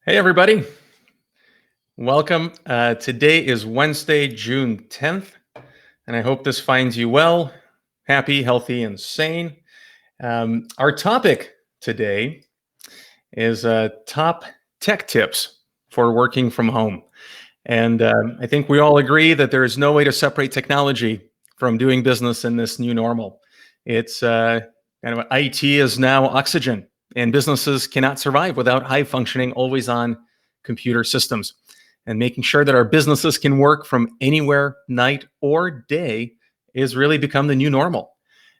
Hey, everybody. Welcome. Today is Wednesday, June 10th, and I hope this finds you well, happy, healthy, and sane. Our topic today is top tech tips for working from home. And I think we all agree that there is no way to separate technology from doing business in this new normal. It's IT is now oxygen, and businesses cannot survive without high functioning, always on computer systems. And making sure that our businesses can work from anywhere, night or day, is really become the new normal.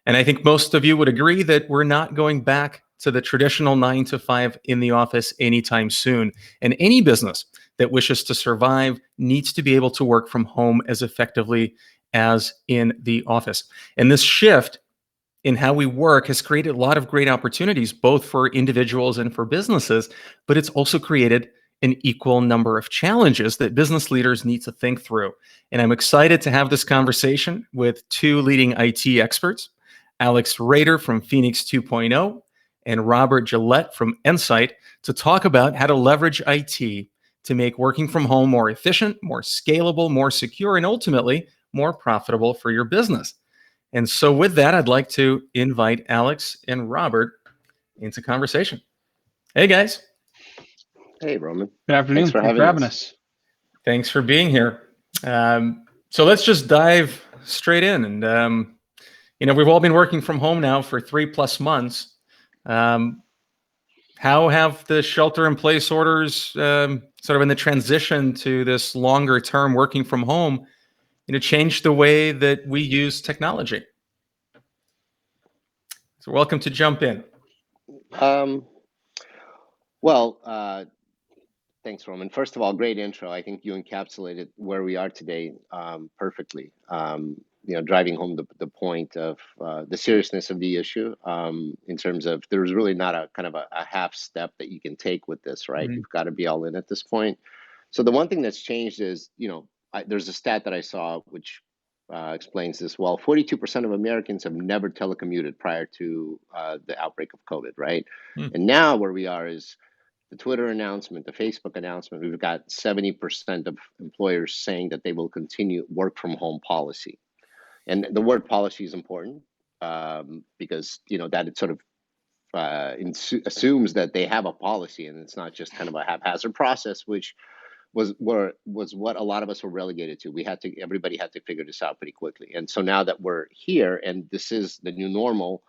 And I think most of you would agree that we're not going back to the traditional 9 to 5 in the office anytime soon. And any business that wishes to survive needs to be able to work from home as effectively as in the office. And this shift in how we work has created a lot of great opportunities, both for individuals and for businesses, but it's also created an equal number of challenges that business leaders need to think through. And I'm excited to have this conversation with two leading IT experts, Alex Rayter from Phoenix 2.0 and Robert Gillette from EndSight, to talk about how to leverage IT to make working from home more efficient, more scalable, more secure, and ultimately more profitable for your business. And so with that, I'd like to invite Alex and Robert into conversation. Hey, guys. Hey, Roman. Good afternoon. Thanks for having us. Thanks for being here. So let's just dive straight in. And, we've all been working from home now for 3+ months. How have the shelter-in-place orders, sort of in the transition to this longer-term working from home, changed the way that we use technology? So welcome to jump in. Thanks, Roman. First of all, great intro. I think you encapsulated where we are today perfectly. Driving home the point of the seriousness of the issue in terms of there's really not a kind of a half step that you can take with this, right? You've got to be all in at this point. So the one thing that's changed is, there's a stat that I saw which explains this well. 42% of Americans have never telecommuted prior to the outbreak of COVID, right? And now where we are is the Twitter announcement, the Facebook announcement, we've got 70% of employers saying that they will continue work from home policy. And the word policy is important because, that it sort of assumes that they have a policy and it's not just kind of a haphazard process, which was what a lot of us were relegated to. Everybody had to figure this out pretty quickly. And so now that we're here and this is the new normal,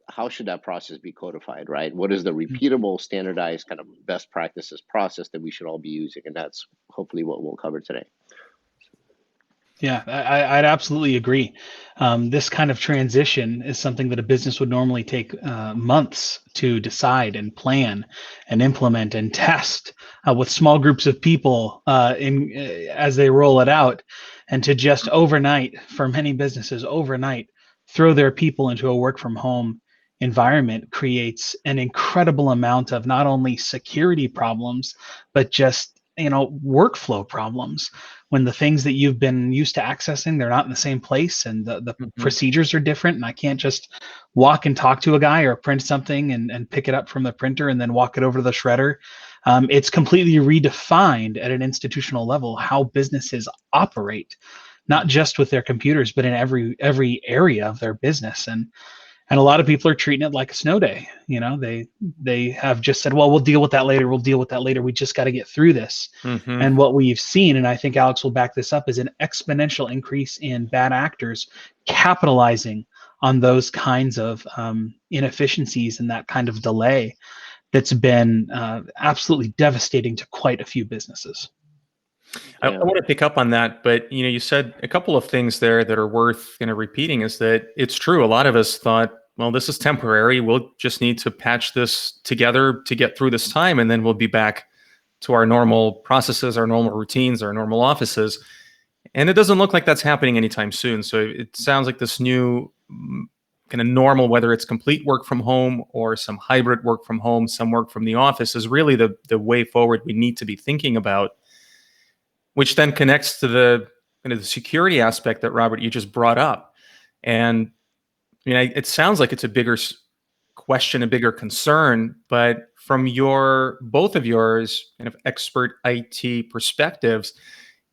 how should that process be codified, right? What is the repeatable, standardized kind of best practices process that we should all be using? And that's hopefully what we'll cover today. Yeah, I'd absolutely agree. This kind of transition is something that a business would normally take months to decide and plan and implement and test with small groups of people as they roll it out. And to just overnight, for many businesses, throw their people into a work from home environment creates an incredible amount of not only security problems, but just workflow problems. When the things that you've been used to accessing, they're not in the same place and the procedures are different. And I can't just walk and talk to a guy or print something and pick it up from the printer and then walk it over to the shredder. It's completely redefined at an institutional level how businesses operate, not just with their computers, but in every area of their business. And a lot of people are treating it like a snow day. They have just said, well, we'll deal with that later. We just got to get through this. And what we've seen, and I think Alex will back this up, is an exponential increase in bad actors capitalizing on those kinds of inefficiencies and that kind of delay that's been absolutely devastating to quite a few businesses. I want to pick up on that, but you said a couple of things there that are worth repeating. Is that it's true. A lot of us thought, well, this is temporary. We'll just need to patch this together to get through this time, and then we'll be back to our normal processes, our normal routines, our normal offices. And it doesn't look like that's happening anytime soon. So it sounds like this new kind of normal, whether it's complete work from home or some hybrid work from home, some work from the office, is really the way forward we need to be thinking about. Which then connects to the security aspect that, Robert, you just brought up. And it sounds like it's a bigger question, a bigger concern, but from both of yours kind of expert IT perspectives,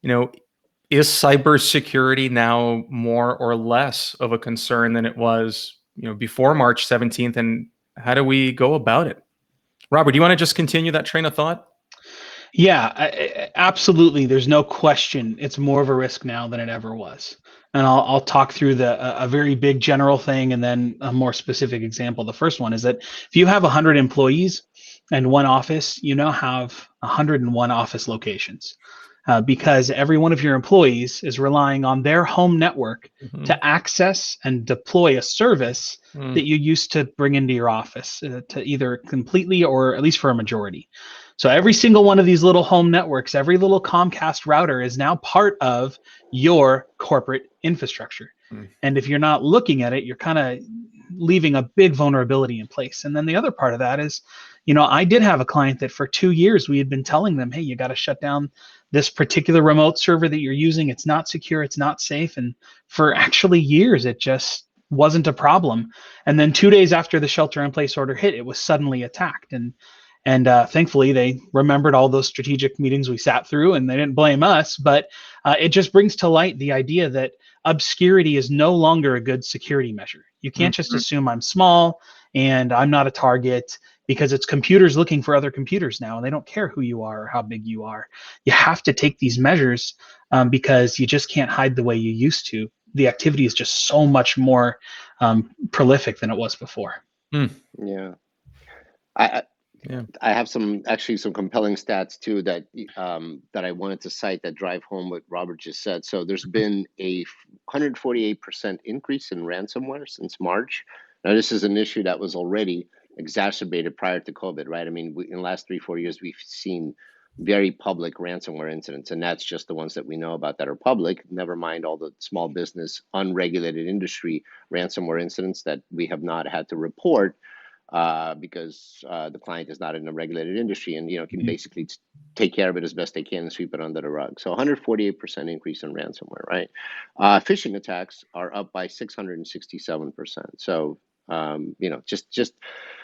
is cybersecurity now more or less of a concern than it was, before March 17th? And how do we go about it? Robert, do you want to just continue that train of thought? Yeah, absolutely. There's no question. It's more of a risk now than it ever was. And I'll talk through a very big general thing and then a more specific example. The first one is that if you have 100 employees and one office, you now have 101 office locations, because every one of your employees is relying on their home network to access and deploy a service that you used to bring into your office, to either completely or at least for a majority. So every single one of these little home networks, every little Comcast router is now part of your corporate infrastructure. And if you're not looking at it, you're kind of leaving a big vulnerability in place. And then the other part of that is, I did have a client that for 2 years we had been telling them, hey, you got to shut down this particular remote server that you're using. It's not secure, it's not safe. And for actually years, it just wasn't a problem. And then 2 days after the shelter-in-place order hit, it was suddenly attacked. And thankfully, they remembered all those strategic meetings we sat through, and they didn't blame us. But it just brings to light the idea that obscurity is no longer a good security measure. You can't just assume I'm small and I'm not a target, because it's computers looking for other computers now, and they don't care who you are or how big you are. You have to take these measures, because you just can't hide the way you used to. The activity is just so much more prolific than it was before. Yeah. I have some compelling stats too that I wanted to cite that drive home what Robert just said. So there's been a 148% increase in ransomware since March. Now this is an issue that was already exacerbated prior to COVID, right? I mean, in the last 3-4 years, we've seen very public ransomware incidents, and that's just the ones that we know about that are public. Never mind all the small business, unregulated industry ransomware incidents that we have not had to report. Because the client is not in a regulated industry and can basically take care of it as best they can and sweep it under the rug. So 148% increase in ransomware, right? Phishing attacks are up by 667%. So just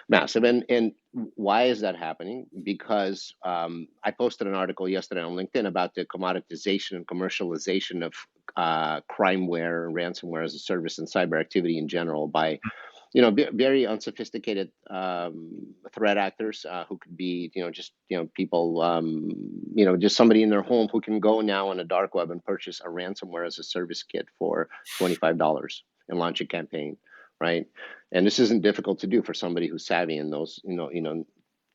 massive. And why is that happening? Because I posted an article yesterday on LinkedIn about the commoditization and commercialization of crimeware and ransomware as a service and cyber activity in general by very unsophisticated threat actors who could be, people, just somebody in their home who can go now on a dark web and purchase a ransomware as a service kit for $25 and launch a campaign, right? And this isn't difficult to do for somebody who's savvy and knows,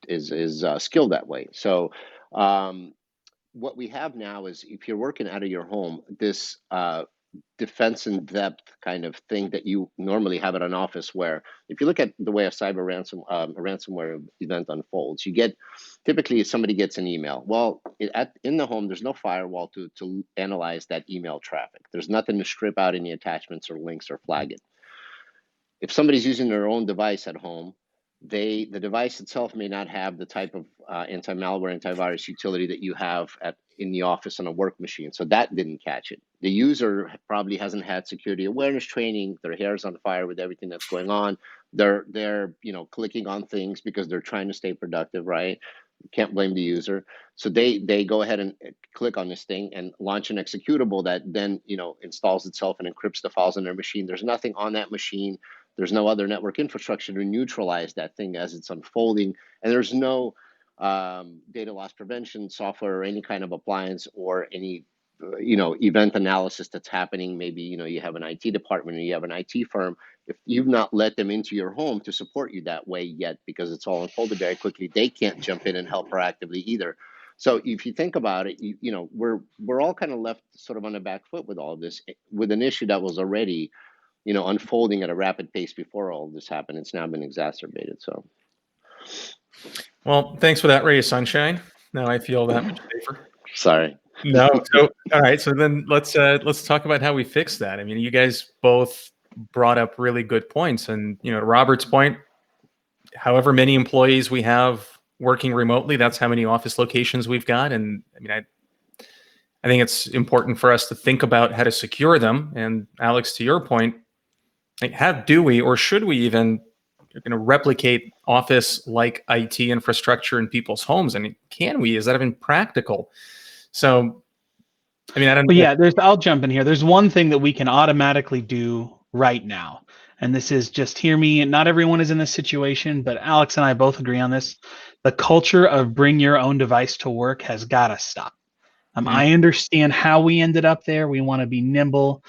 is skilled that way. So what we have now is, if you're working out of your home, this defense in depth kind of thing that you normally have at an office, where if you look at the way a ransomware event unfolds, you get, typically somebody gets an email. Well, in the home, there's no firewall to analyze that email traffic. There's nothing to strip out any attachments or links or flag it. If somebody's using their own device at home, the device itself may not have the type of anti-malware, antivirus utility that you have in the office on a work machine. So that didn't catch it. The user probably hasn't had security awareness training. Their hair's on fire with everything that's going on. They're clicking on things because they're trying to stay productive, right? Can't blame the user. So they go ahead and click on this thing and launch an executable that then installs itself and encrypts the files on their machine. There's nothing on that machine. There's no other network infrastructure to neutralize that thing as it's unfolding. And there's no data loss prevention software or any kind of appliance or any, event analysis that's happening. Maybe, you have an IT department or you have an IT firm. If you've not let them into your home to support you that way yet, because it's all unfolded very quickly, they can't jump in and help proactively either. So if you think about it, we're all kind of left sort of on the back foot with all of this, with an issue that was already unfolding at a rapid pace before all this happened. It's now been exacerbated. So, well, thanks for that ray of sunshine. Now I feel that much safer. Sorry. No. So, all right. So then let's talk about how we fix that. I mean, you guys both brought up really good points, and to Robert's point, however many employees we have working remotely, that's how many office locations we've got. And I mean, I think it's important for us to think about how to secure them. And Alex, to your point, how do we, or should we even replicate office-like IT infrastructure in people's homes? I mean, can we? Is that even practical? So, I mean, I don't But know. yeah, I'll jump in here. There's one thing that we can automatically do right now. And this is, just hear me. Not everyone is in this situation, but Alex and I both agree on this. The culture of bring your own device to work has got to stop. I understand how we ended up there. We want to be nimble.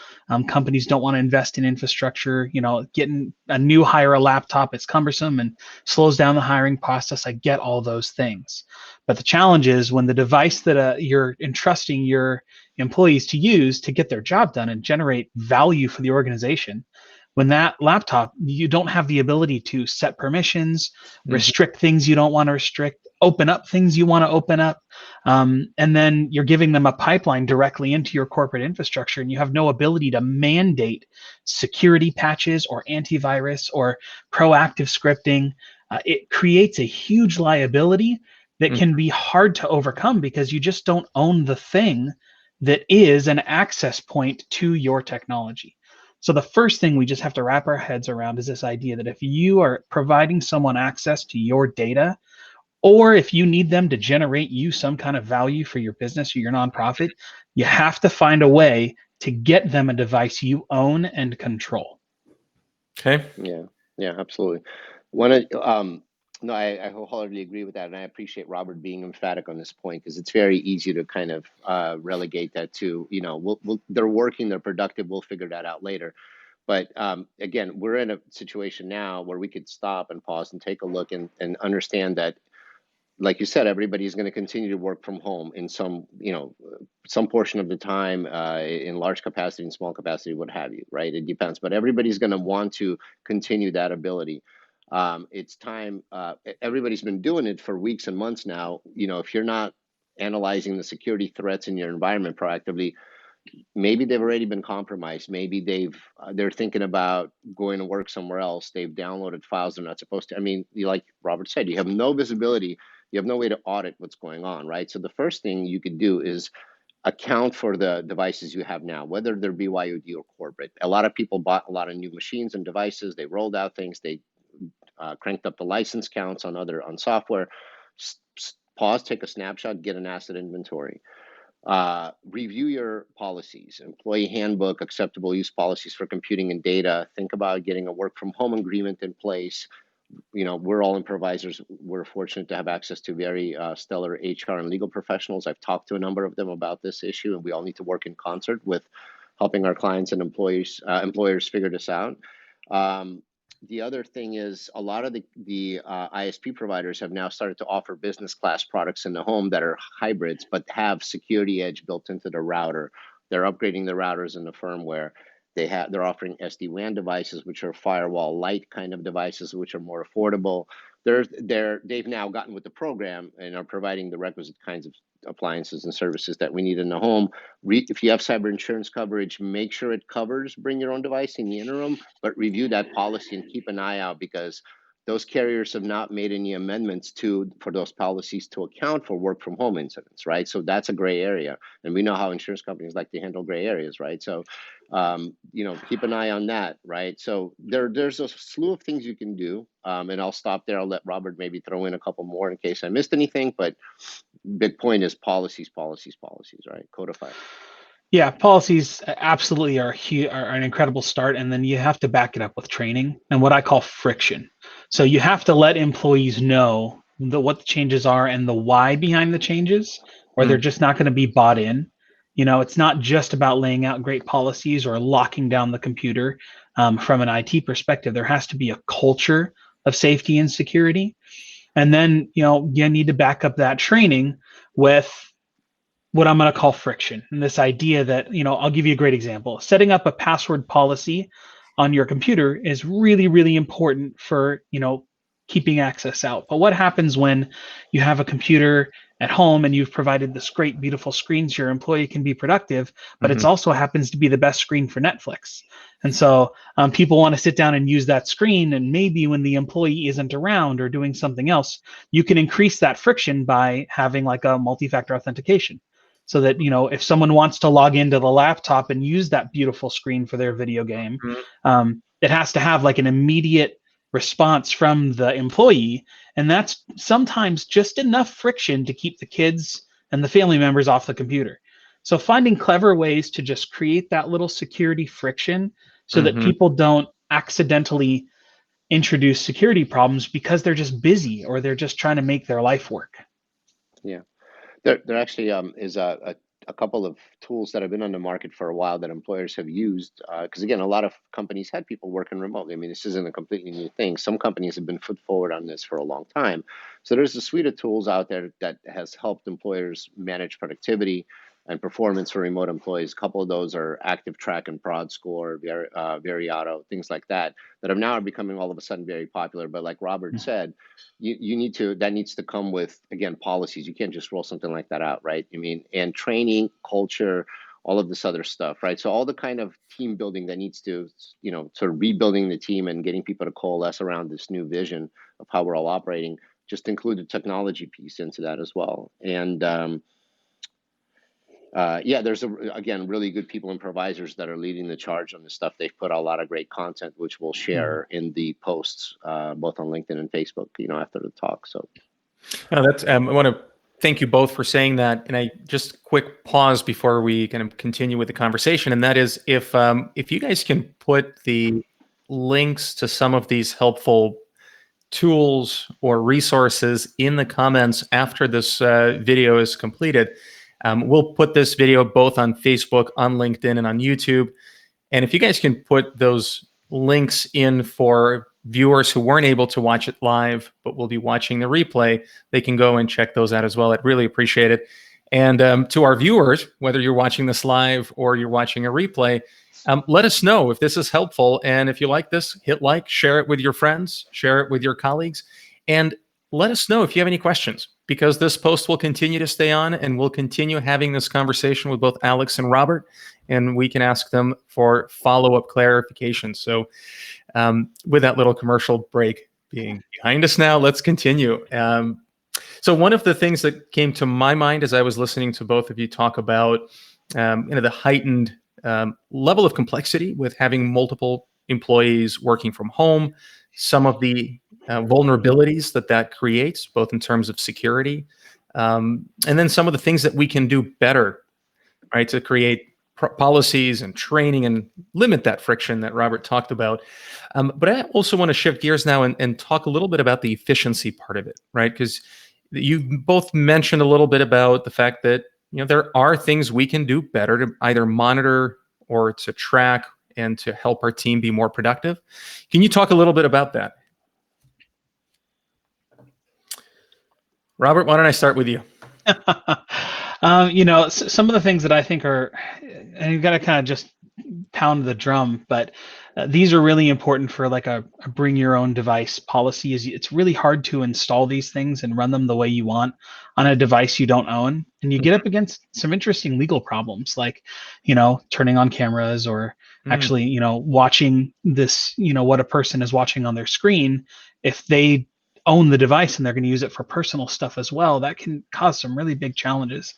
Companies don't want to invest in infrastructure. Getting a new hire a laptop, it's cumbersome and slows down the hiring process. I get all those things. But the challenge is when the device that you're entrusting your employees to use to get their job done and generate value for the organization, when that laptop, you don't have the ability to set permissions, restrict things you don't want to restrict, open up things you want to open up. And then you're giving them a pipeline directly into your corporate infrastructure, and you have no ability to mandate security patches or antivirus or proactive scripting. It creates a huge liability that can be hard to overcome because you just don't own the thing that is an access point to your technology. So the first thing we just have to wrap our heads around is this idea that if you are providing someone access to your data, or if you need them to generate you some kind of value for your business or your nonprofit, you have to find a way to get them a device you own and control. Okay. Yeah, absolutely. No, I wholeheartedly agree with that, and I appreciate Robert being emphatic on this point because it's very easy to kind of relegate that to, they're working, they're productive, we'll figure that out later. But again, we're in a situation now where we could stop and pause and take a look and understand that, like you said, everybody's going to continue to work from home in some portion of the time, in large capacity, in small capacity, what have you, right? It depends, but everybody's going to want to continue that ability. It's time. Everybody's been doing it for weeks and months now. If you're not analyzing the security threats in your environment proactively, maybe they've already been compromised. Maybe they're thinking about going to work somewhere else. They've downloaded files they're not supposed to. I mean, like Robert said, you have no visibility. You have no way to audit what's going on, right? So the first thing you could do is account for the devices you have now, whether they're BYOD or corporate. A lot of people bought a lot of new machines and devices. They rolled out things. They cranked up the license counts on software. Pause, take a snapshot, get an asset inventory. Review your policies, employee handbook, acceptable use policies for computing and data. Think about getting a work from home agreement in place. We're all improvisers. We're fortunate to have access to very stellar HR and legal professionals. I've talked to a number of them about this issue, and we all need to work in concert with helping our clients and employers figure this out. The other thing is a lot of the ISP providers have now started to offer business class products in the home that are hybrids, but have security edge built into the router. They're upgrading the routers and the firmware. They're offering SD-WAN devices, which are firewall light kind of devices, which are more affordable. They've now gotten with the program and are providing the requisite kinds of appliances and services that we need in the home. If you have cyber insurance coverage, make sure it covers bring your own device in the interim, but review that policy and keep an eye out because those carriers have not made any amendments for those policies to account for work from home incidents, right? So that's a gray area. And we know how insurance companies like to handle gray areas, right? So, keep an eye on that, right? So there's a slew of things you can do. And I'll stop there. I'll let Robert maybe throw in a couple more in case I missed anything, but big point is policies, right? Codify. Yeah, policies absolutely are an incredible start, and then you have to back it up with training and what I call friction. So you have to let employees know what the changes are and the why behind the changes, or they're just not going to be bought in. It's not just about laying out great policies or locking down the computer. From an IT perspective, there has to be a culture of safety and security, and then you need to back up that training with what I'm going to call friction. And this idea that, I'll give you a great example. Setting up a password policy on your computer is really, really important for, keeping access out. But what happens when you have a computer at home and you've provided this great, beautiful screen so your employee can be productive, but it also happens to be the best screen for Netflix. And so people want to sit down and use that screen. And maybe when the employee isn't around or doing something else, you can increase that friction by having like a multi-factor authentication. So that, if someone wants to log into the laptop and use that beautiful screen for their video game, it has to have like an immediate response from the employee, and that's sometimes just enough friction to keep the kids and the family members off the computer. So finding clever ways to just create that little security friction so that Mhm. people don't accidentally introduce security problems because they're just busy or they're just trying to make their life work. Yeah. There actually is a couple of tools that have been on the market for a while that employers have used. Because again, a lot of companies had people working remotely. I mean, this isn't a completely new thing. Some companies have been foot forward on this for a long time. So there's a suite of tools out there that has helped employers manage productivity and performance for remote employees. A couple of those are Active Track and Prod Score, Veriato, things like that, that are now becoming all of a sudden very popular. But like Robert said, you need to, that needs to come with, again, policies. You can't just roll something like that out, right? I mean, and training, culture, all of this other stuff, right? So all the kind of team building that needs to, sort of rebuilding the team and getting people to coalesce around this new vision of how we're all operating, just include the technology piece into that as well. And yeah, there's again really good people improvisers that are leading the charge on this stuff. They've put out a lot of great content, which we'll share in the posts, both on LinkedIn and Facebook, after the talk. So That's I want to thank you both for saying that. And I just quick pause before we kind of continue with the conversation, and that is if you guys can put the links to some of these helpful tools or resources in the comments after this video is completed. We'll put this video both on Facebook, on LinkedIn, and on YouTube. And if you guys can put those links in for viewers who weren't able to watch it live, but will be watching the replay, they can go and check those out as well. I'd really appreciate it. And to our viewers, whether you're watching this live or you're watching a replay, let us know if this is helpful. And if you like this, hit like, share it with your friends, share it with your colleagues, and let us know if you have any questions, because this post will continue to stay on and we'll continue having this conversation with both Alex and Robert, and we can ask them for follow-up clarifications. So with that little commercial break being behind us now, let's continue. So one of the things that came to my mind as I was listening to both of you talk about the heightened level of complexity with having multiple employees working from home, some of the vulnerabilities that creates, both in terms of security, and then some of the things that we can do better, right, to create policies and training and limit that friction that Robert talked about. But I also want to shift gears now and talk a little bit about the efficiency part of it, right? Because you both mentioned a little bit about the fact that there are things we can do better to either monitor or to track and to help our team be more productive. Can you talk a little bit about that? Robert, why don't I start with you? Some of the things that I think are, and you've got to kind of just pound the drum, but these are really important for like a bring your own device policy. It's really hard to install these things and run them the way you want on a device you don't own. And you get up against some interesting legal problems, like, turning on cameras or actually, watching this, what a person is watching on their screen. If they own the device and they're going to use it for personal stuff as well, that can cause some really big challenges.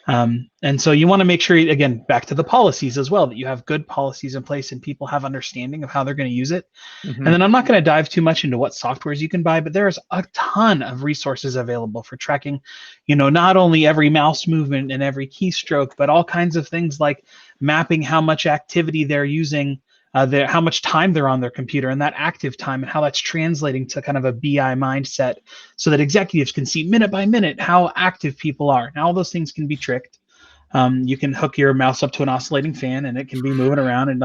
And so you want to make sure, again, back to the policies as well, that you have good policies in place and people have understanding of how they're going to use it. And then I'm not going to dive too much into what softwares you can buy, but there's a ton of resources available for tracking, not only every mouse movement and every keystroke, but all kinds of things like mapping how much activity they're using, how much time they're on their computer and that active time, and how that's translating to kind of a BI mindset so that executives can see minute by minute how active people are. Now, all those things can be tricked. You can hook your mouse up to an oscillating fan and it can be moving around. And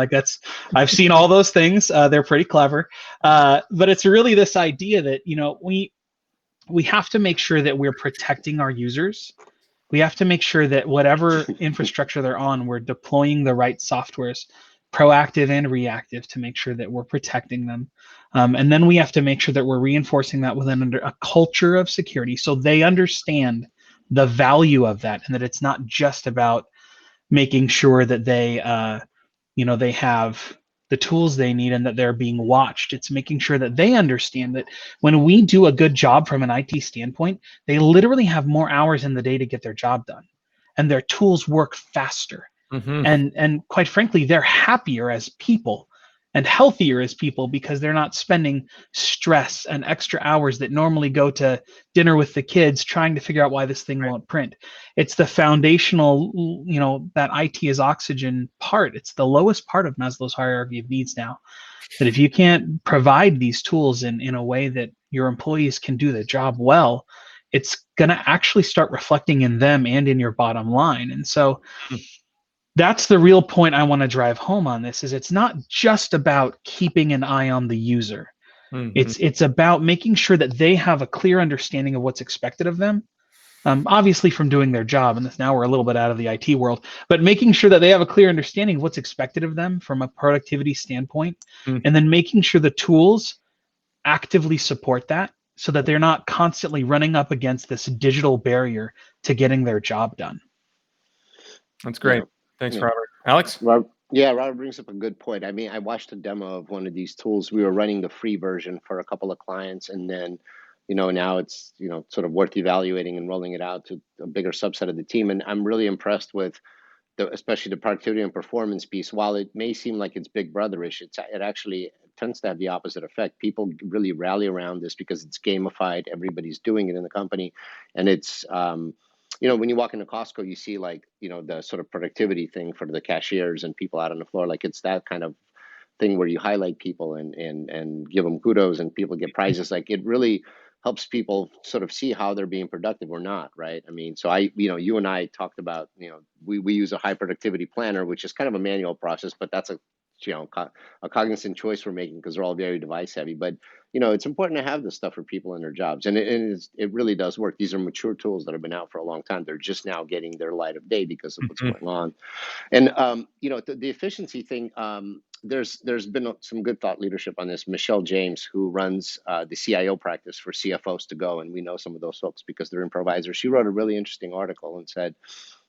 I've seen all those things. They're pretty clever. But it's really this idea that, we have to make sure that we're protecting our users. We have to make sure that whatever infrastructure they're on, we're deploying the right softwares, proactive and reactive, to make sure that we're protecting them. And then we have to make sure that we're reinforcing that within a culture of security so they understand the value of that, and that it's not just about making sure that they have the tools they need and that they're being watched. It's making sure that they understand that when we do a good job from an IT standpoint, they literally have more hours in the day to get their job done, and their tools work faster. And quite frankly, they're happier as people and healthier as people because they're not spending stress and extra hours that normally go to dinner with the kids trying to figure out why this thing won't print. It's the foundational, that IT is oxygen part. It's the lowest part of Maslow's hierarchy of needs now. That if you can't provide these tools in a way that your employees can do the job well, it's going to actually start reflecting in them and in your bottom line. And so that's the real point I want to drive home on this, is it's not just about keeping an eye on the user. It's about making sure that they have a clear understanding of what's expected of them, obviously from doing their job. And now we're a little bit out of the IT world, but making sure that they have a clear understanding of what's expected of them from a productivity standpoint, and then making sure the tools actively support that so that they're not constantly running up against this digital barrier to getting their job done. That's great. Thanks, Robert. Alex? Robert brings up a good point. I mean, I watched a demo of one of these tools. We were running the free version for a couple of clients, and then, now it's, sort of worth evaluating and rolling it out to a bigger subset of the team. And I'm really impressed with especially the productivity and performance piece. While it may seem like it's big brotherish, it actually tends to have the opposite effect. People really rally around this because it's gamified. Everybody's doing it in the company, and it's when you walk into Costco, you see the sort of productivity thing for the cashiers and people out on the floor. Like, it's that kind of thing where you highlight people and give them kudos and people get prizes. Like, it really helps people sort of see how they're being productive or not, right? I mean, so you and I talked about, we use a high productivity planner, which is kind of a manual process, but that's a cognizant choice we're making because they're all very device heavy. But it's important to have this stuff for people in their jobs, and it really does work. These are mature tools that have been out for a long time. They're just now getting their light of day because of what's going on. And the efficiency thing. There's been some good thought leadership on this. Michelle James, who runs the CIO practice for CFOs to go, and we know some of those folks because they're improvisers. She wrote a really interesting article and said,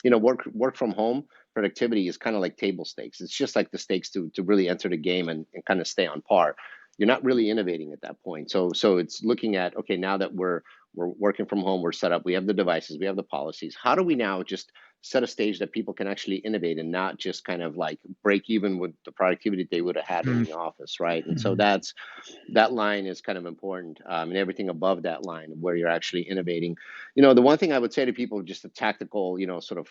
work from home productivity is kind of like table stakes. It's just like the stakes to really enter the game and kind of stay on par. You're not really innovating at that point. So it's looking at, okay, now that we're working from home, we're set up, we have the devices, we have the policies. How do we now just set a stage that people can actually innovate and not just kind of like break even with the productivity they would have had in the office, right? And so that line is kind of important, and everything above that line where you're actually innovating. The one thing I would say to people, just a tactical, sort of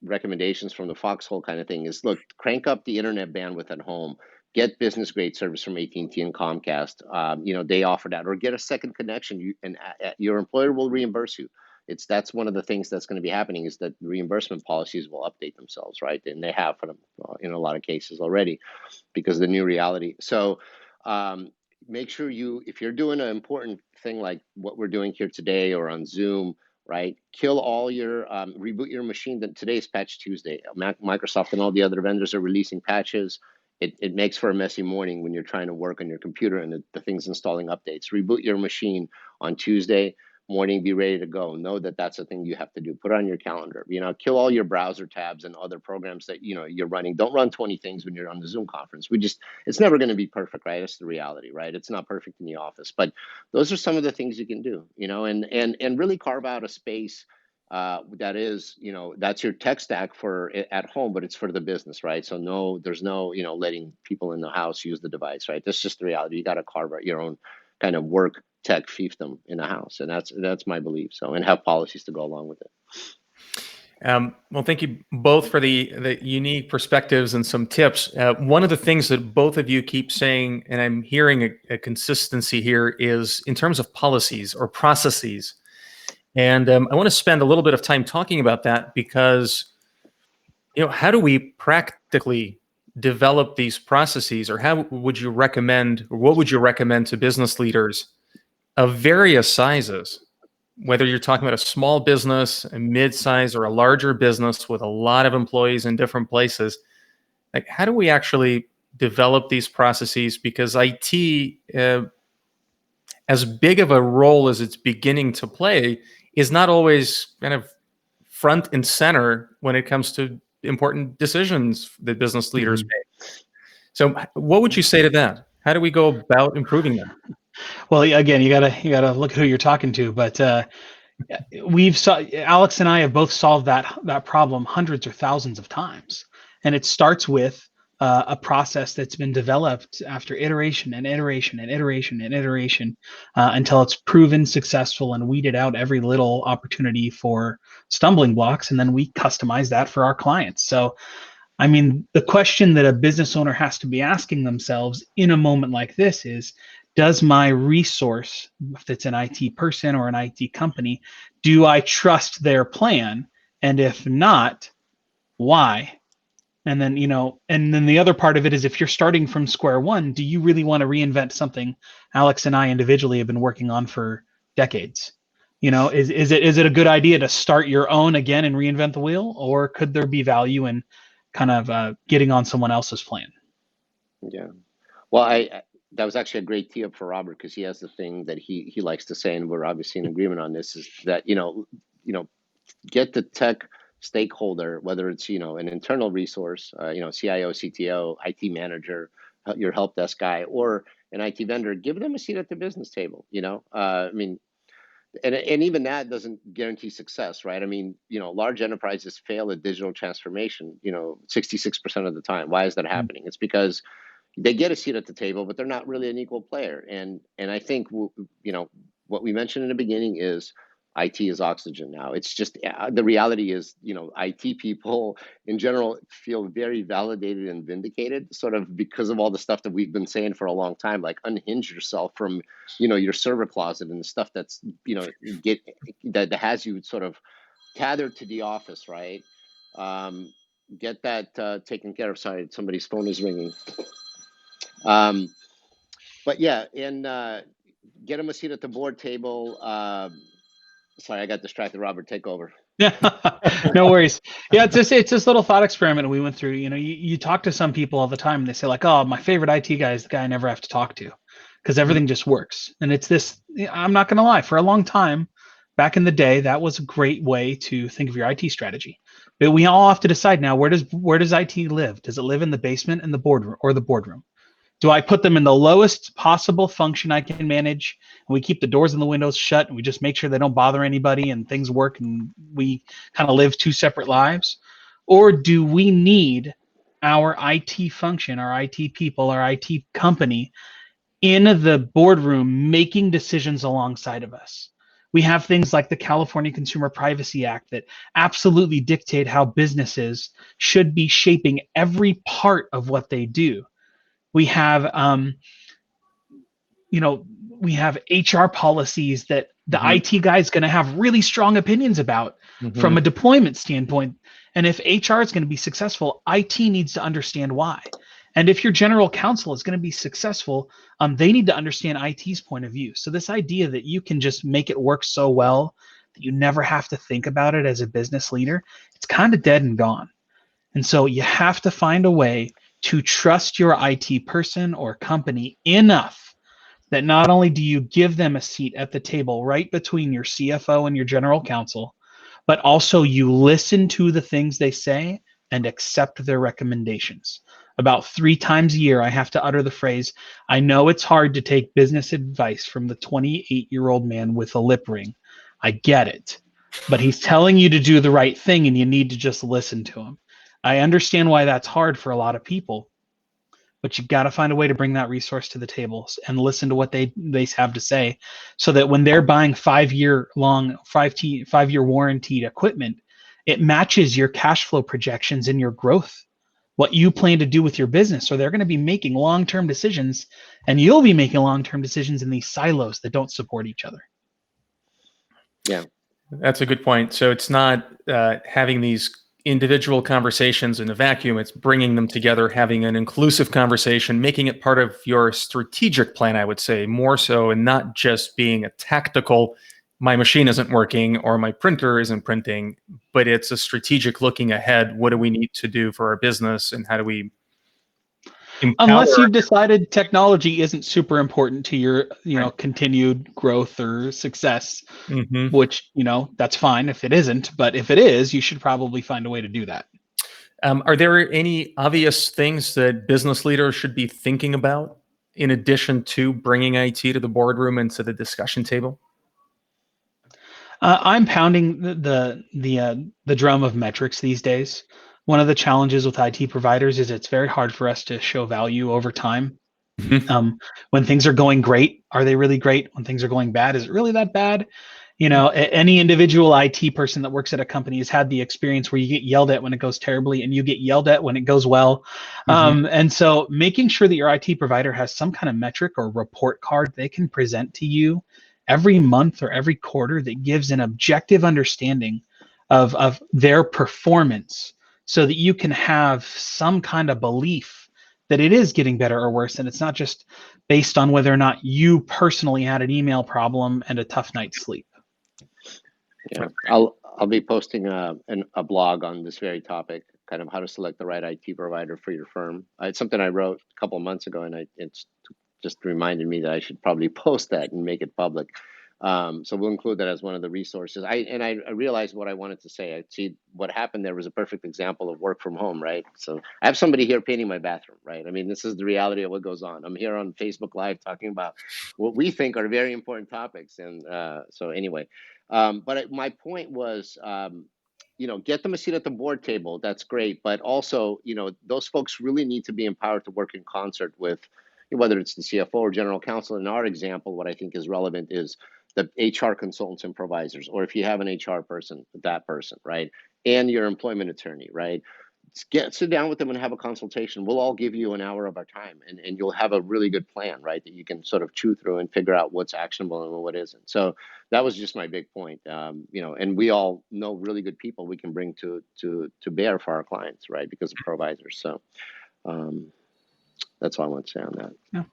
recommendations from the foxhole kind of thing is, look, crank up the internet bandwidth at home. Get business grade service from AT&T and Comcast. They offer that, or get a second connection. Your employer will reimburse you. That's one of the things that's going to be happening, is that reimbursement policies will update themselves, right? And they have for them in a lot of cases already because of the new reality. So make sure if you're doing an important thing like what we're doing here today or on Zoom, right? Kill all your reboot your machine. Today's Patch Tuesday. Microsoft and all the other vendors are releasing patches. It makes for a messy morning when you're trying to work on your computer and the thing's installing updates. Reboot your machine on Tuesday morning, be ready to go. Know that that's a thing you have to do. Put it on your calendar. Kill all your browser tabs and other programs that you're running. Don't run 20 things when you're on the Zoom conference. It's never going to be perfect, right? That's the reality, right? It's not perfect in the office, but those are some of the things you can do, and really carve out a space that is, that's your tech stack for at home, but it's for the business, right? So there's no, letting people in the house use the device, right? That's just the reality. You got to carve out your own kind of work tech fiefdom in the house, and that's my belief. So, and have policies to go along with it. Well, thank you both for the unique perspectives and some tips. One of the things that both of you keep saying, and I'm hearing a consistency here, is in terms of policies or processes. And I want to spend a little bit of time talking about that because, how do we practically develop these processes, or how would you recommend, or what would you recommend to business leaders of various sizes, whether you're talking about a small business, a mid-size, or a larger business with a lot of employees in different places? Like, how do we actually develop these processes? Because IT, as big of a role as it's beginning to play, is not always kind of front and center when it comes to important decisions that business leaders make. So what would you say to that? How do we go about improving that? Well, again, you gotta look at who you're talking to, but Alex and I have both solved that problem hundreds or thousands of times. And it starts with a process that's been developed after iteration and iteration and iteration and iteration until it's proven successful and weeded out every little opportunity for stumbling blocks. And then we customize that for our clients. So, I mean, the question that a business owner has to be asking themselves in a moment like this is, does my resource, if it's an IT person or an IT company, do I trust their plan? And if not, why? And then, and then the other part of it is, if you're starting from square one, do you really want to reinvent something Alex and I individually have been working on for decades? Is it a good idea to start your own again and reinvent the wheel, or could there be value in kind of getting on someone else's plan? Yeah. Well, that was actually a great tee up for Robert, because he has the thing that he likes to say, and we're obviously in agreement on this, is that get the tech stakeholder, whether it's an internal resource, CIO, CTO, IT manager, your help desk guy, or an IT vendor, give them a seat at the business table. I mean, and even that doesn't guarantee success, right? I mean, large enterprises fail at digital transformation, 66% of the time. Why is that happening? It's because they get a seat at the table, but they're not really an equal player. And I think what we mentioned in the beginning is IT is oxygen now. It's just the reality is, IT people in general feel very validated and vindicated, sort of because of all the stuff that we've been saying for a long time, like unhinge yourself from, your server closet and the stuff that's, that has you sort of tethered to the office, right? Get that taken care of. Sorry, somebody's phone is ringing. But yeah, and get them a seat at the board table. Sorry, I got distracted. Robert, take over. Yeah, no worries. Yeah, it's this little thought experiment we went through. You talk to some people all the time, and they say like, "Oh, my favorite IT guy is the guy I never have to talk to, because everything just works." And it's this. I'm not going to lie. For a long time, back in the day, that was a great way to think of your IT strategy. But we all have to decide now, where does IT live? Does it live in the basement, in the boardroom, or the boardroom? Do I put them in the lowest possible function I can manage, and we keep the doors and the windows shut, and we just make sure they don't bother anybody and things work and we kind of live two separate lives? Or do we need our IT function, our IT people, our IT company in the boardroom making decisions alongside of us? We have things like the California Consumer Privacy Act that absolutely dictate how businesses should be shaping every part of what they do. We have, we have HR policies that the IT guy is going to have really strong opinions about from a deployment standpoint. And if HR is going to be successful, IT needs to understand why. And if your general counsel is going to be successful, they need to understand IT's point of view. So this idea that you can just make it work so well that you never have to think about it as a business leader, it's kind of dead and gone. And so you have to find a way to trust your IT person or company enough that not only do you give them a seat at the table right between your CFO and your general counsel, but also you listen to the things they say and accept their recommendations. About 3 times a year, I have to utter the phrase, "I know it's hard to take business advice from the 28-year-old man with a lip ring. I get it. But he's telling you to do the right thing and you need to just listen to him." I understand why that's hard for a lot of people, but you got to find a way to bring that resource to the table and listen to what they have to say, so that when they're buying 5-year warranted equipment, it matches your cash flow projections and your growth, what you plan to do with your business. So they're going to be making long-term decisions, and you'll be making long-term decisions in these silos that don't support each other. Yeah, that's a good point. So it's not having these individual conversations in a vacuum. It's bringing them together, having an inclusive conversation, making it part of your strategic plan, I would say, more so, and not just being a tactical, my machine isn't working or my printer isn't printing, but it's a strategic looking ahead. What do we need to do for our business, and how do we empower? Unless you've decided technology isn't super important to your, continued growth or success, which, that's fine if it isn't. But if it is, you should probably find a way to do that. Are there any obvious things that business leaders should be thinking about in addition to bringing IT to the boardroom and to the discussion table? I'm pounding the drum of metrics these days. one of the challenges with IT providers is it's very hard for us to show value over time. When things are going great, are they really great? When things are going bad, is it really that bad? Any individual IT person that works at a company has had the experience where you get yelled at when it goes terribly and you get yelled at when it goes well. And so making sure that your IT provider has some kind of metric or report card they can present to you every month or every quarter that gives an objective understanding of their performance so that you can have some kind of belief that it is getting better or worse. And it's not just based on whether or not you personally had an email problem and a tough night's sleep. Yeah, I'll be posting a blog on this very topic, kind of how to select the right IT provider for your firm. It's something I wrote a couple of months ago, and it's just reminded me that I should probably post that and make it public. So we'll include that as one of the resources. I realized what I wanted to say. I see what happened there was a perfect example of work from home, right? So I have somebody here painting my bathroom, right? I mean, this is the reality of what goes on. I'm here on Facebook Live talking about what we think are very important topics. And so anyway, but my point was, get them a seat at the board table. That's great. But also, those folks really need to be empowered to work in concert with, whether it's the CFO or general counsel. In our example, what I think is relevant is the HR consultants and providers, or if you have an HR person, that person, right? And your employment attorney, right? Sit down with them and have a consultation. We'll all give you an hour of our time, and you'll have a really good plan, right? That you can sort of chew through and figure out what's actionable and what isn't. So that was just my big point. And we all know really good people we can bring to bear for our clients, right? Because of providers. So that's all I want to say on that. Yeah.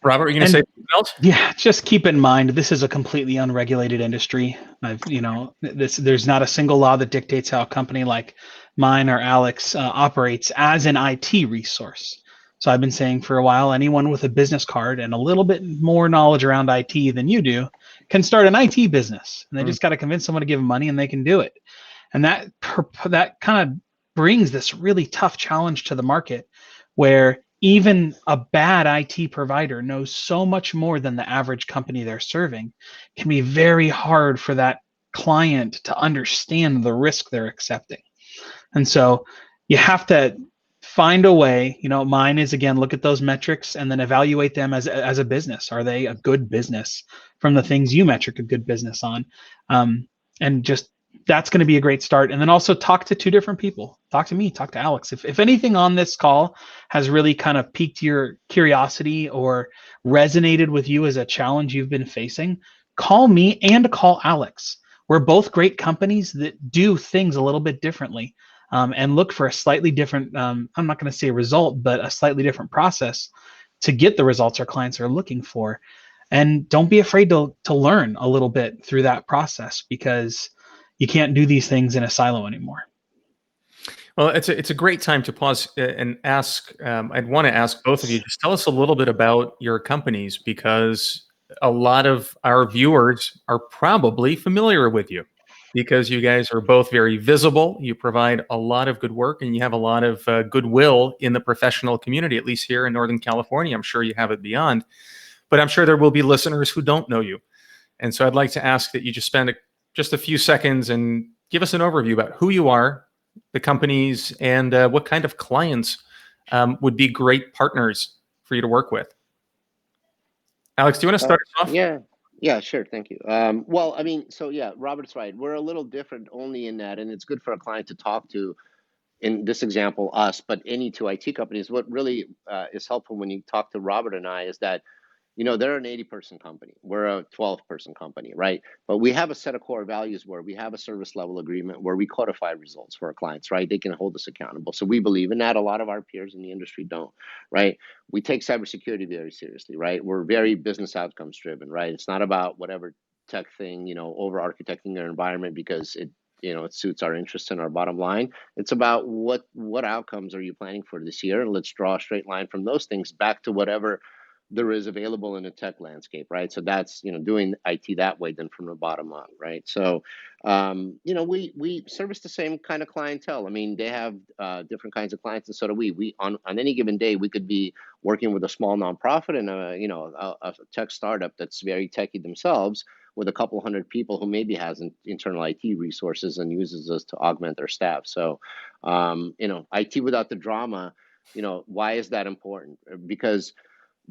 Robert, are you going to say something else? Yeah, just keep in mind, this is a completely unregulated industry. There's not a single law that dictates how a company like mine or Alex operates as an IT resource. So I've been saying for a while, anyone with a business card and a little bit more knowledge around IT than you do can start an IT business. And they just got to convince someone to give them money and they can do it. And that kind of brings this really tough challenge to the market where even a bad IT provider knows so much more than the average company they're serving. It can be very hard for that client to understand the risk they're accepting. And so you have to find a way. Mine is, again, look at those metrics and then evaluate them as a business. Are they a good business from the things you metric a good business on? And just that's going to be a great start. And then also talk to two different people. Talk to me, talk to Alex. If anything on this call has really kind of piqued your curiosity or resonated with you as a challenge you've been facing, call me and call Alex. We're both great companies that do things a little bit differently and look for a slightly different, I'm not going to say result, but a slightly different process to get the results our clients are looking for. And don't be afraid to learn a little bit through that process, because you can't do these things in a silo anymore. Well, it's a great time to pause and ask. I'd want to ask both of you, just tell us a little bit about your companies, because a lot of our viewers are probably familiar with you because you guys are both very visible. You provide a lot of good work and you have a lot of goodwill in the professional community, at least here in Northern California. I'm sure you have it beyond, but I'm sure there will be listeners who don't know you. And so I'd like to ask that you just spend just a few seconds and give us an overview about who you are, the companies, and what kind of clients would be great partners for you to work with. Alex, do you want to start us off? Yeah, sure. Thank you. Well, I mean, so yeah, Robert's right. We're a little different only in that, and it's good for a client to talk to, in this example, us, but any two IT companies. What really is helpful when you talk to Robert and I is that, they're an 80-person company. We're a 12-person company, right? But we have a set of core values where we have a service level agreement where we codify results for our clients, right? They can hold us accountable. So we believe in that. A lot of our peers in the industry don't, right? We take cybersecurity very seriously, right? We're very business outcomes driven, right? It's not about whatever tech thing, over architecting their environment because it suits our interests and our bottom line. It's about what outcomes are you planning for this year? And let's draw a straight line from those things back to whatever there is available in the tech landscape, right? So that's, doing IT that way than from the bottom up, right? So, we service the same kind of clientele. I mean, they have different kinds of clients, and so do we. We on any given day, we could be working with a small nonprofit and a tech startup that's very techy themselves, with a couple hundred people who maybe has internal IT resources and uses us to augment their staff. So, IT without the drama, why is that important? Because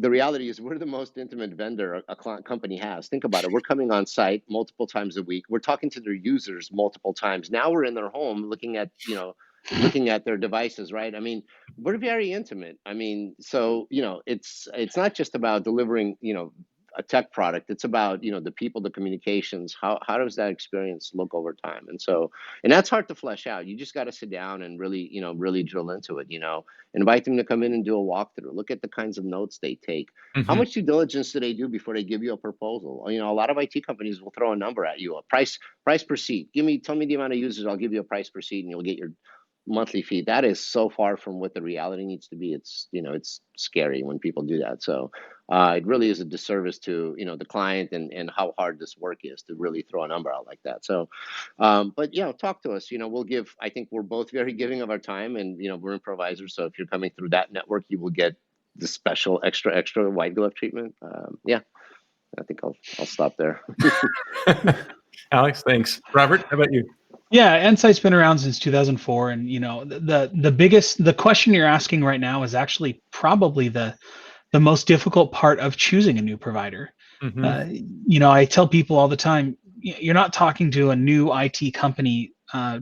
the reality is we're the most intimate vendor a client company has. Think about it. We're coming on site multiple times a week. We're talking to their users multiple times. Now we're in their home looking at, their devices, right? I mean, we're very intimate. I mean, so, it's not just about delivering, a tech product. It's about, the people, the communications. How does that experience look over time? And that's hard to flesh out. You just got to sit down and really, really drill into it, invite them to come in and do a walkthrough, look at the kinds of notes they take. How much due diligence do they do before they give you a proposal? A lot of IT companies will throw a number at you, a price per seat. Tell me the amount of users, I'll give you a price per seat and you'll get your monthly fee. That is so far from what the reality needs to be. It's, it's scary when people do that. So it really is a disservice to, the client and how hard this work is to really throw a number out like that. So, but talk to us, I think we're both very giving of our time, and, we're improvisers. So if you're coming through that network, you will get the special extra white glove treatment. I think I'll stop there. Alex, thanks. Robert, how about you? Yeah, EndSight's been around since 2004, and the question you're asking right now is actually probably the most difficult part of choosing a new provider. I tell people all the time, you're not talking to a new IT company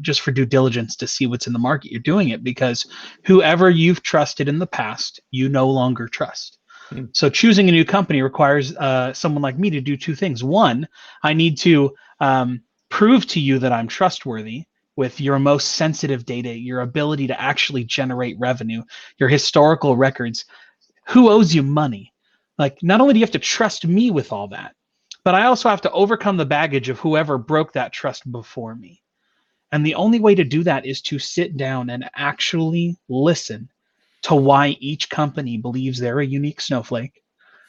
just for due diligence to see what's in the market. You're doing it because whoever you've trusted in the past, you no longer trust. So choosing a new company requires someone like me to do two things. One, I need to prove to you that I'm trustworthy with your most sensitive data, your ability to actually generate revenue, your historical records. Who owes you money? Like, not only do you have to trust me with all that, but I also have to overcome the baggage of whoever broke that trust before me. And the only way to do that is to sit down and actually listen to why each company believes they're a unique snowflake,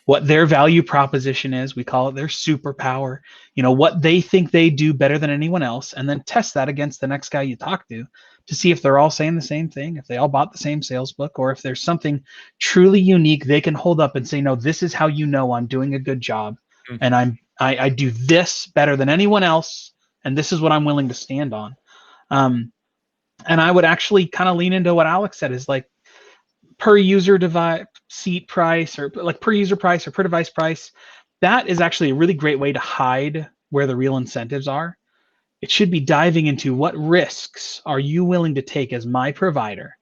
what their value proposition is. We call it their superpower, what they think they do better than anyone else, and then test that against the next guy you talk to see if they're all saying the same thing, if they all bought the same sales book, or if there's something truly unique they can hold up and say, no, this is how I'm doing a good job, and I do this better than anyone else, and this is what I'm willing to stand on. And I would actually kind of lean into what Alex said, is like, per user device seat price, or like per user price or per device price. That is actually a really great way to hide where the real incentives are. It should be diving into what risks are you willing to take as my provider,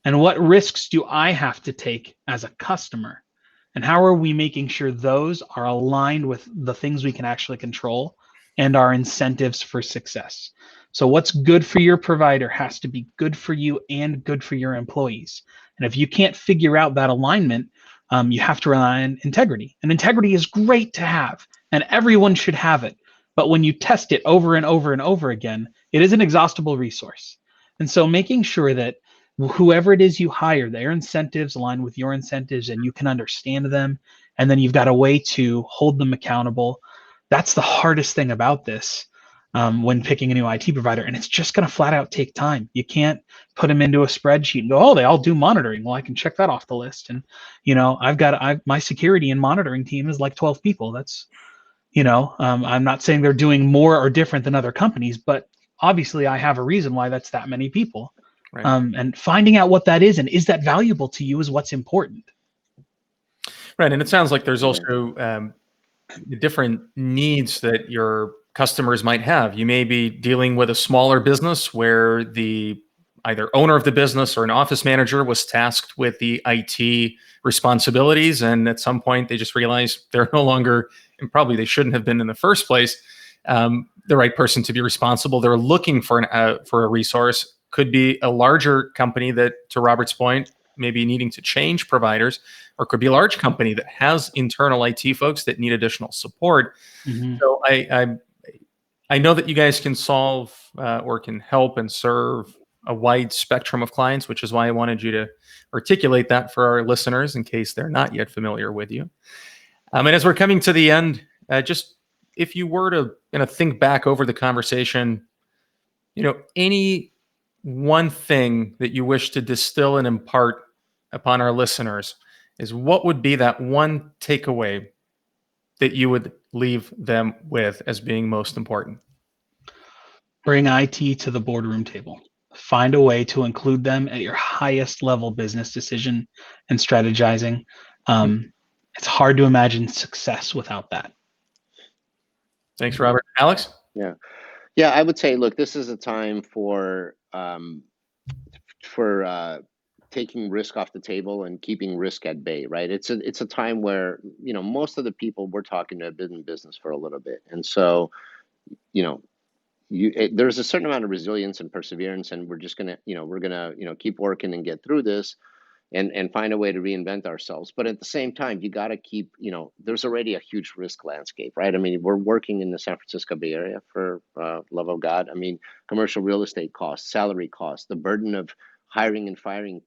and what risks do I have to take as a customer, and how are we making sure those are aligned with the things we can actually control and our incentives for success. So what's good for your provider has to be good for you and good for your employees. And if you can't figure out that alignment, you have to rely on integrity. And integrity is great to have, and everyone should have it. But when you test it over and over and over again, it is an inexhaustible resource. And so making sure that whoever it is you hire, their incentives align with your incentives and you can understand them, and then you've got a way to hold them accountable. That's the hardest thing about this. When picking a new IT provider, and it's just going to flat out take time. You can't put them into a spreadsheet and go, oh, they all do monitoring. Well, I can check that off the list. And, my security and monitoring team is like 12 people. That's, I'm not saying they're doing more or different than other companies, but obviously I have a reason why that's that many people. Right. And finding out what that is and is that valuable to you is what's important. Right. And it sounds like there's also different needs that your customers might have. You may be dealing with a smaller business where the either owner of the business or an office manager was tasked with the IT responsibilities, and at some point they just realized they're no longer, and probably they shouldn't have been in the first place, the right person to be responsible. They're looking for a resource. Could be a larger company that, to Robert's point, maybe needing to change providers, or could be a large company that has internal IT folks that need additional support. So I know that you guys can solve or can help and serve a wide spectrum of clients, which is why I wanted you to articulate that for our listeners in case they're not yet familiar with you. And as we're coming to the end, just if you were to think back over the conversation, any one thing that you wish to distill and impart upon our listeners, is what would be that one takeaway that you would leave them with as being most important? Bring IT to the boardroom table. Find a way to include them at your highest level business decision and strategizing. It's hard to imagine success without that. Thanks, Robert. Alex? Yeah, I would say, look, this is a time for taking risk off the table and keeping risk at bay, right? It's a time where, most of the people we're talking to have been in business for a little bit. And so, there's a certain amount of resilience and perseverance, and we're just going to, keep working and get through this and find a way to reinvent ourselves. But at the same time, you got to keep, there's already a huge risk landscape, right? I mean, we're working in the San Francisco Bay Area, for love of God. I mean, commercial real estate costs, salary costs, the burden of hiring and firing,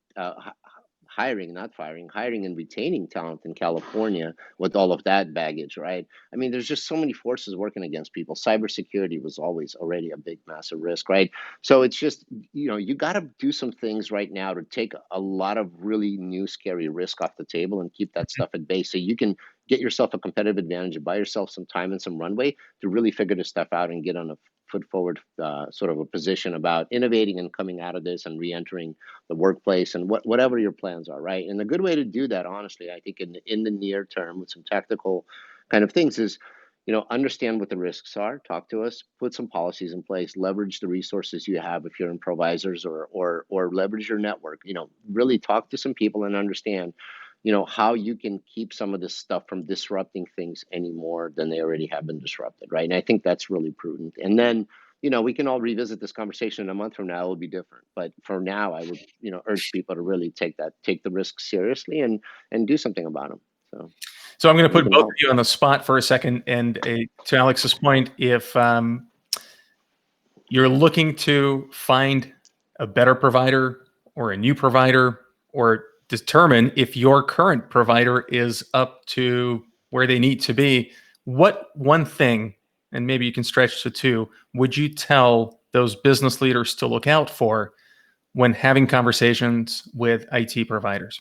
hiring and retaining talent in California with all of that baggage, right? I mean, there's just so many forces working against people. Cybersecurity was always already a big, massive risk, right? So it's just, you got to do some things right now to take a lot of really new, scary risk off the table and keep that stuff at bay, so you can get yourself a competitive advantage and buy yourself some time and some runway to really figure this stuff out and get on a foot forward sort of a position about innovating and coming out of this and re-entering the workplace and whatever your plans are, right? And the good way to do that, honestly, I think in the near term with some tactical kind of things is, understand what the risks are, talk to us, put some policies in place, leverage the resources you have if you're improvisers or leverage your network, really talk to some people and understand, how you can keep some of this stuff from disrupting things any more than they already have been disrupted, right? And I think that's really prudent. And then, we can all revisit this conversation in a month from now. It will be different. But for now, I would, urge people to really take the risks seriously and do something about them. So I'm going to put both of you on the spot for a second. And to Alex's point, if you're looking to find a better provider or a new provider, or determine if your current provider is up to where they need to be, what one thing, and maybe you can stretch to two, would you tell those business leaders to look out for when having conversations with IT providers?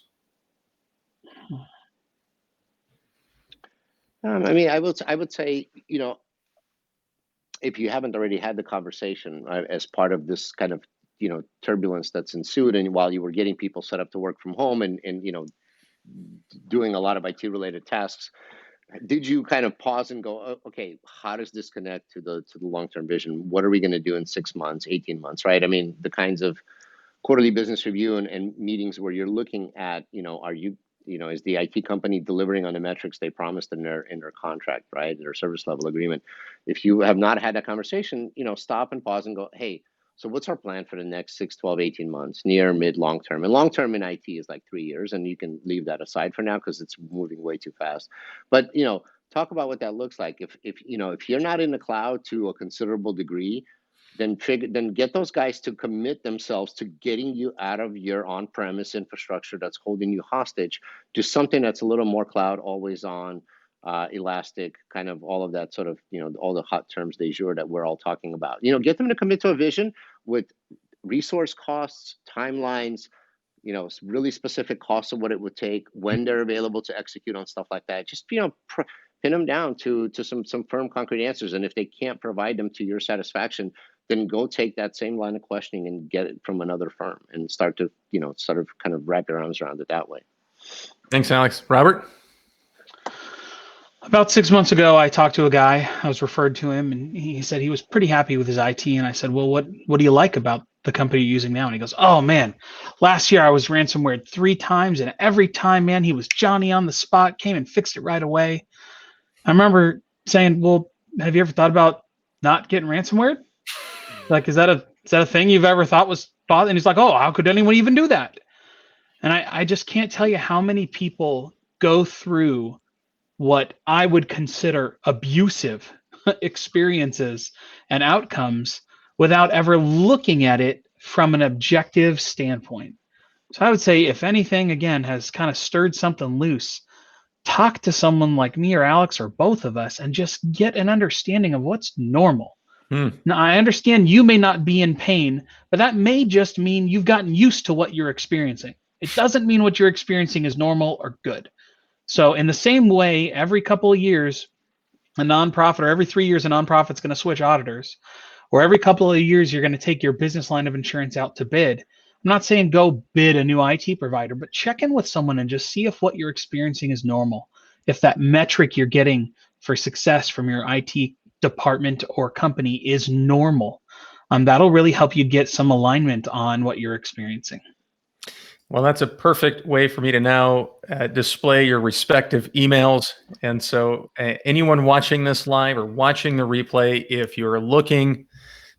I mean, I would say, if you haven't already had the conversation, right, as part of this kind of, turbulence that's ensued, and while you were getting people set up to work from home and doing a lot of IT related tasks, did you kind of pause and go, okay, how does this connect to the long-term vision? What are we going to do in 6 months, 18 months, right? I mean, the kinds of quarterly business review and meetings where you're looking at, are you, is the IT company delivering on the metrics they promised in their contract, right? Their service level agreement. If you have not had that conversation, stop and pause and go, hey, so what's our plan for the next 6, 12, 18 months, near, mid, long term? And long term in IT is like 3 years, and you can leave that aside for now because it's moving way too fast. But, talk about what that looks like. If you're not in the cloud to a considerable degree, then get those guys to commit themselves to getting you out of your on-premise infrastructure that's holding you hostage to something that's a little more cloud, always on, elastic, kind of all of that sort of, all the hot terms de jour that we're all talking about. Get them to commit to a vision with resource costs, timelines, really specific costs of what it would take, when they're available to execute on stuff like that. Just, pin them down to some firm, concrete answers. And if they can't provide them to your satisfaction, then go take that same line of questioning and get it from another firm and start to, sort of kind of wrap your arms around it that way. Thanks, Alex. Robert? About 6 months ago, I talked to a guy. I was referred to him, and he said he was pretty happy with his IT. And I said, well, what do you like about the company you're using now? And he goes, oh, man, last year I was ransomware 3 times. And every time, man, he was Johnny on the spot, came and fixed it right away. I remember saying, well, have you ever thought about not getting ransomware? Like, is that a thing you've ever thought was bothering? And he's like, oh, how could anyone even do that? And I just can't tell you how many people go through what I would consider abusive experiences and outcomes without ever looking at it from an objective standpoint. So I would say, if anything, again, has kind of stirred something loose, talk to someone like me or Alex or both of us and just get an understanding of what's normal. Now, I understand you may not be in pain, but that may just mean you've gotten used to what you're experiencing. It doesn't mean what you're experiencing is normal or good. So in the same way, every couple of years, a nonprofit, or every 3 years, a nonprofit's going to switch auditors, or every couple of years, you're going to take your business line of insurance out to bid. I'm not saying go bid a new IT provider, but check in with someone and just see if what you're experiencing is normal. If that metric you're getting for success from your IT department or company is normal, that'll really help you get some alignment on what you're experiencing. Well, that's a perfect way for me to now display your respective emails. And so anyone watching this live or watching the replay, if you're looking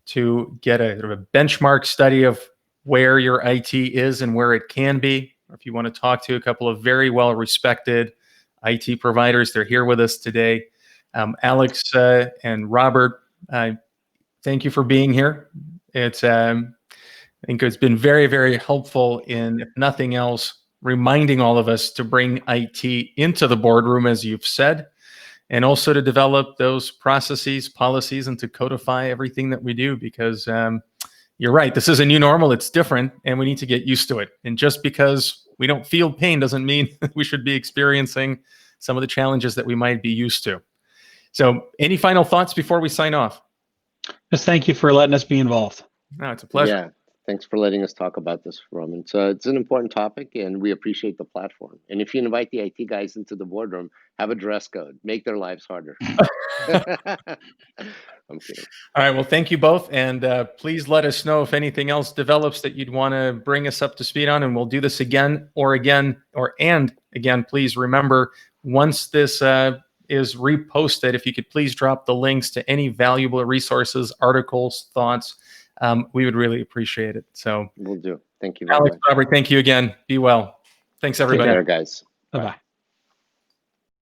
to get a sort of a benchmark study of where your IT is and where it can be, or if you want to talk to a couple of very well-respected IT providers, they're here with us today. Alex and Robert, thank you for being here. It's I think it's been very, very helpful in, if nothing else, reminding all of us to bring IT into the boardroom, as you've said, and also to develop those processes, policies, and to codify everything that we do, because you're right, this is a new normal, it's different, and we need to get used to it. And just because we don't feel pain doesn't mean we should be experiencing some of the challenges that we might be used to. So any final thoughts before we sign off? Just thank you for letting us be involved. No, it's a pleasure. Yeah. Thanks for letting us talk about this, Roman. So it's an important topic, and we appreciate the platform. And if you invite the IT guys into the boardroom, have a dress code. Make their lives harder. I'm kidding. All right. Well, thank you both. And please let us know if anything else develops that you'd want to bring us up to speed on. And we'll do this again. Please remember, once this is reposted, if you could please drop the links to any valuable resources, articles, thoughts, we would really appreciate it. So We'll do. Thank you very Alex, much. Robert, thank you again. Be well. Thanks, everybody. Take care, guys. Bye-bye.